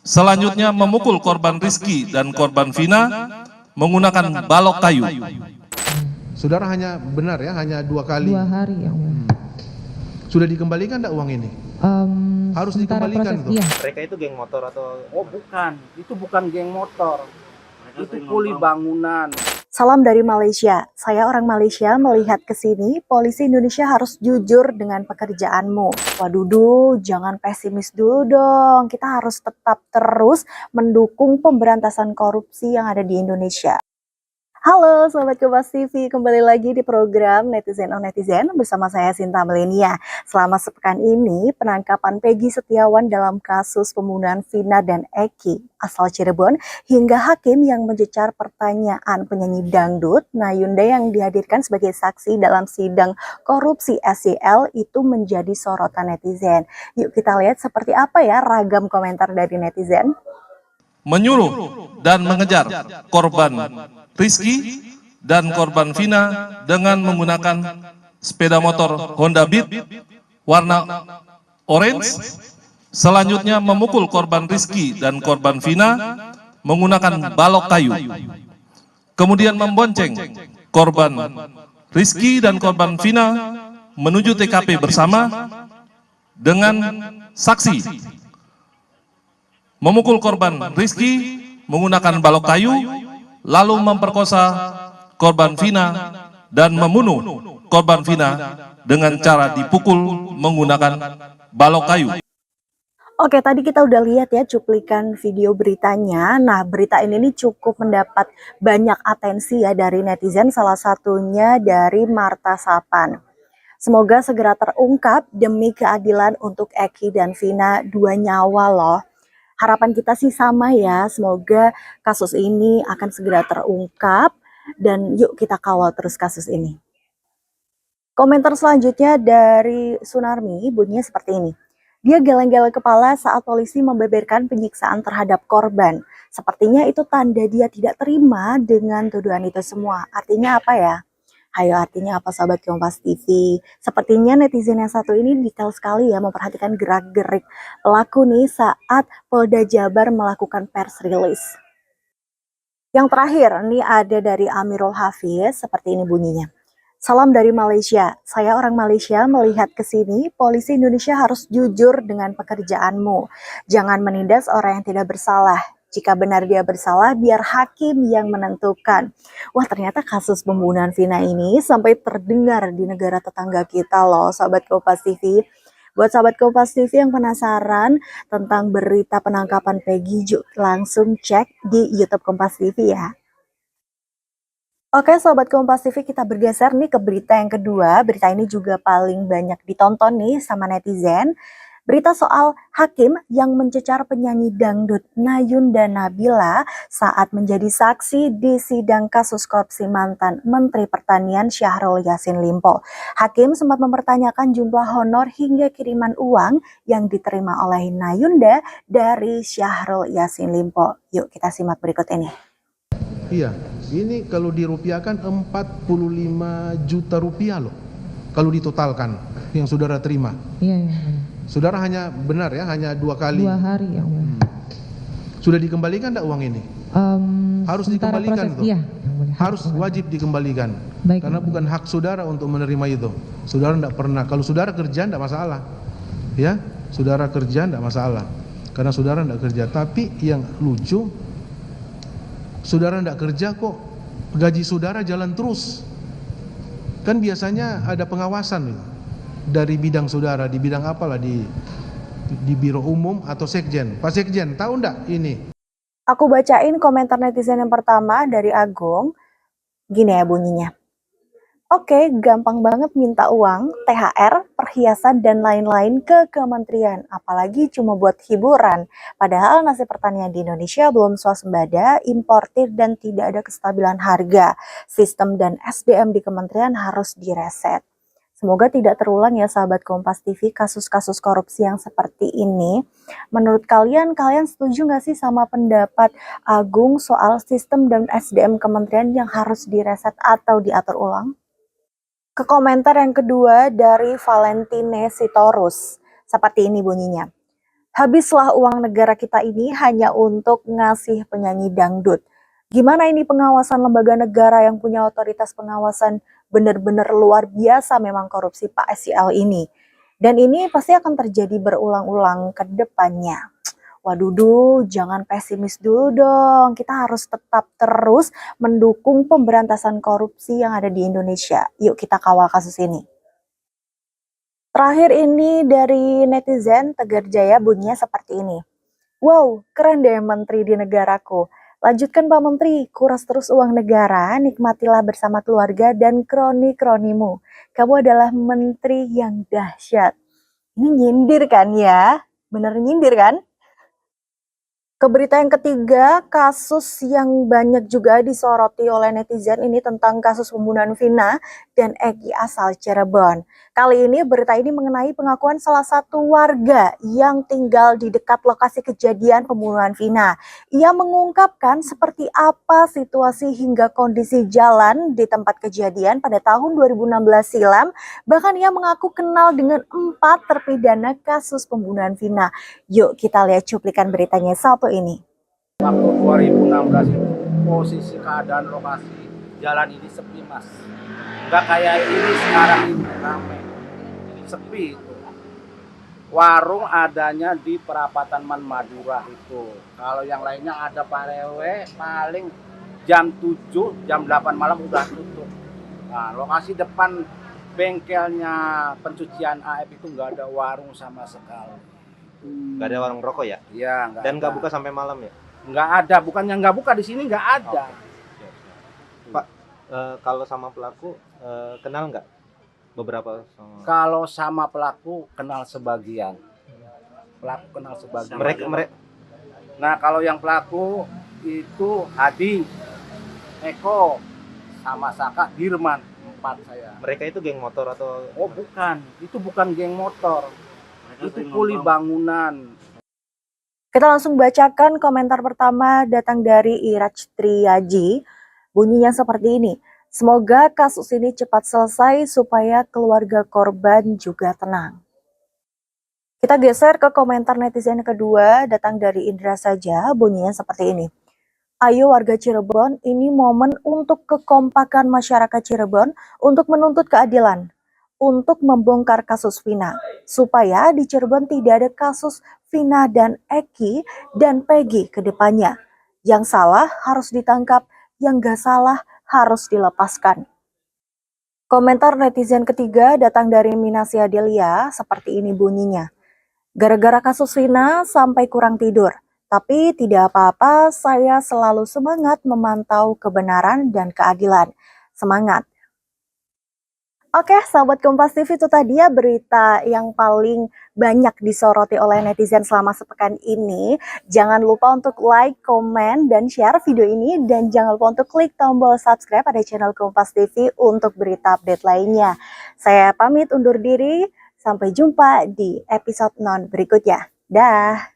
Selanjutnya memukul korban Rizky dan korban Vina menggunakan balok kayu. Saudara hanya benar ya, hanya 2 kali. 2 hari yang mulia. Sudah dikembalikan enggak uang ini? Harus dikembalikan tuh. Iya. Mereka itu geng motor atau? Oh bukan, itu bukan geng motor, itu kuli bangunan. Salam dari Malaysia. Saya orang Malaysia melihat ke sini, polisi Indonesia harus jujur dengan pekerjaanmu. Waduh, jangan pesimis dulu dong. Kita harus tetap terus mendukung pemberantasan korupsi yang ada di Indonesia. Halo Sobat Kompas TV, kembali lagi di program Netizen on Netizen bersama saya Sinta Melenia. Selama sepekan ini, penangkapan Peggy Setiawan dalam kasus pembunuhan Vina dan Eki asal Cirebon hingga hakim yang mencecar pertanyaan penyanyi dangdut Nayunda yang dihadirkan sebagai saksi dalam sidang korupsi SYL itu menjadi sorotan netizen. Yuk kita lihat seperti apa ya ragam komentar dari netizen. Menyuruh dan mengejar korban Rizky dan korban Vina dengan menggunakan sepeda motor Honda Beat warna orange. Selanjutnya memukul korban Rizky dan korban Vina menggunakan balok kayu. Kemudian membonceng korban Rizky dan korban Vina menuju TKP bersama dengan saksi. Memukul korban Rizky menggunakan balok kayu, lalu memperkosa korban Vina dan membunuh korban Vina dengan cara dipukul menggunakan balok kayu. Oke, tadi kita udah lihat ya cuplikan video beritanya. Nah, berita ini nih cukup mendapat banyak atensi ya dari netizen, salah satunya dari Marta Sapan. Semoga segera terungkap demi keadilan untuk Eki dan Vina, 2 nyawa loh. Harapan kita sih sama ya, semoga kasus ini akan segera terungkap dan yuk kita kawal terus kasus ini. Komentar selanjutnya dari Sunarmi bunyinya seperti ini. Dia geleng-geleng kepala saat polisi membeberkan penyiksaan terhadap korban. Sepertinya itu tanda dia tidak terima dengan tuduhan itu semua. Artinya apa ya? Hayo, artinya apa Sobat Kompas TV? Sepertinya netizen yang satu ini detail sekali ya memperhatikan gerak-gerik pelaku nih saat Polda Jabar melakukan pers release. Yang terakhir nih ada dari Amirul Hafiz, seperti ini bunyinya. Salam dari Malaysia. Saya orang Malaysia melihat ke sini, polisi Indonesia harus jujur dengan pekerjaanmu. Jangan menindas orang yang tidak bersalah. Jika benar dia bersalah, biar hakim yang menentukan. Wah, ternyata kasus pembunuhan Vina ini sampai terdengar di negara tetangga kita loh, Sobat Kompas TV. Buat Sobat Kompas TV yang penasaran tentang berita penangkapan Peggy, langsung cek di YouTube Kompas TV ya. Oke Sobat Kompas TV, kita bergeser nih ke berita yang kedua. Berita ini juga paling banyak ditonton nih sama netizen. Berita soal hakim yang mencecar penyanyi dangdut Nayunda Nabila saat menjadi saksi di sidang kasus korupsi mantan Menteri Pertanian Syahrul Yassin Limpo. Hakim sempat mempertanyakan jumlah honor hingga kiriman uang yang diterima oleh Nayunda dari Syahrul Yassin Limpo. Yuk kita simak berikut ini. Iya, ini kalau dirupiahkan 45 juta rupiah loh. Kalau ditotalkan yang saudara terima. Iya. Saudara hanya benar ya, hanya 2 kali. 2 hari yang mulia. Sudah dikembalikan enggak uang ini? Harus dikembalikan tuh. Iya, harus wajib dikembalikan. Baik, karena bukan hak saudara untuk menerima itu. Saudara enggak pernah. Kalau saudara kerja enggak masalah. Ya, saudara kerja enggak masalah. Karena saudara enggak kerja. Tapi yang lucu, saudara enggak kerja kok gaji saudara jalan terus. Kan biasanya ada pengawasan dari bidang saudara, di bidang apalah, di biro umum atau sekjen. Pak Sekjen, tahu enggak ini? Aku bacain komentar netizen yang pertama dari Agung. Gini ya bunyinya. Oke, gampang banget minta uang, THR, perhiasan, dan lain-lain ke kementerian. Apalagi cuma buat hiburan. Padahal nasib pertanian di Indonesia belum swasembada, importir, dan tidak ada kestabilan harga. Sistem dan SDM di kementerian harus direset. Semoga tidak terulang ya sahabat Kompas TV kasus-kasus korupsi yang seperti ini. Menurut kalian setuju nggak sih sama pendapat Agung soal sistem dan SDM kementerian yang harus direset atau diatur ulang? Ke komentar yang kedua dari Valentine Sitorus. Seperti ini bunyinya. Habislah uang negara kita ini hanya untuk ngasih penyanyi dangdut. Gimana ini pengawasan lembaga negara yang punya otoritas pengawasan benar-benar luar biasa memang korupsi Pak SIL ini. Dan ini pasti akan terjadi berulang-ulang ke depannya. Waduh, jangan pesimis dulu dong. Kita harus tetap terus mendukung pemberantasan korupsi yang ada di Indonesia. Yuk kita kawal kasus ini. Terakhir ini dari netizen Tegar Jaya bunyinya seperti ini. Wow, keren deh menteri di negaraku. Lanjutkan Pak Menteri, kuras terus uang negara, nikmatilah bersama keluarga dan kroni-kronimu. Kamu adalah menteri yang dahsyat. Ini nyindir kan ya? Bener nyindir kan? Ke berita yang ketiga, kasus yang banyak juga disoroti oleh netizen ini tentang kasus pembunuhan Vina dan Egi asal Cirebon. Kali ini berita ini mengenai pengakuan salah satu warga yang tinggal di dekat lokasi kejadian pembunuhan Vina. Ia mengungkapkan seperti apa situasi hingga kondisi jalan di tempat kejadian pada tahun 2016 silam. Bahkan ia mengaku kenal dengan 4 terpidana kasus pembunuhan Vina. Yuk kita lihat cuplikan beritanya satu ini. Waktu 2016 itu posisi keadaan lokasi jalan ini sepi mas, nggak kayak ini sekarang ini ramai, sepi itu. Warung adanya di perapatan Man Madura itu. Kalau yang lainnya ada parewe paling jam 7, jam 8 malam udah tutup. Nah, lokasi depan bengkelnya pencucian AF itu nggak ada warung sama sekali. Nggak ada warung rokok ya? Iya, nggak Dan ada. nggak buka sampai malam ya? Nggak ada, bukannya nggak buka, di sini nggak ada. Pak, kalau sama pelaku kenal nggak beberapa sama... Kalau sama pelaku kenal sebagian. Pelaku kenal sebagian. mereka Nah, kalau yang pelaku itu Hadi, Eko, sama Saka, Dirman, 4 saya. mereka itu geng motor atau... Oh bukan, itu bukan geng motor, itu kuli bangunan. Kita langsung bacakan komentar pertama datang dari Iraj Triyaji. Bunyinya seperti ini. Semoga kasus ini cepat selesai supaya keluarga korban juga tenang. Kita geser ke komentar netizen kedua datang dari Indra saja. Bunyinya seperti ini. Ayo warga Cirebon, ini momen untuk kekompakan masyarakat Cirebon untuk menuntut keadilan. Untuk membongkar kasus Vina, supaya di Cirebon tidak ada kasus Vina dan Eki dan Peggy ke depannya. Yang salah harus ditangkap, yang gak salah harus dilepaskan. Komentar netizen ketiga datang dari Minasia Delia, seperti ini bunyinya. Gara-gara kasus Vina sampai kurang tidur, tapi tidak apa-apa, saya selalu semangat memantau kebenaran dan keadilan. Semangat! Oke, sahabat Kompas TV, itu tadi ya berita yang paling banyak disoroti oleh netizen selama sepekan ini. Jangan lupa untuk like, komen, dan share video ini. Dan jangan lupa untuk klik tombol subscribe pada channel Kompas TV untuk berita update lainnya. Saya pamit undur diri, sampai jumpa di episode non berikutnya. Dah.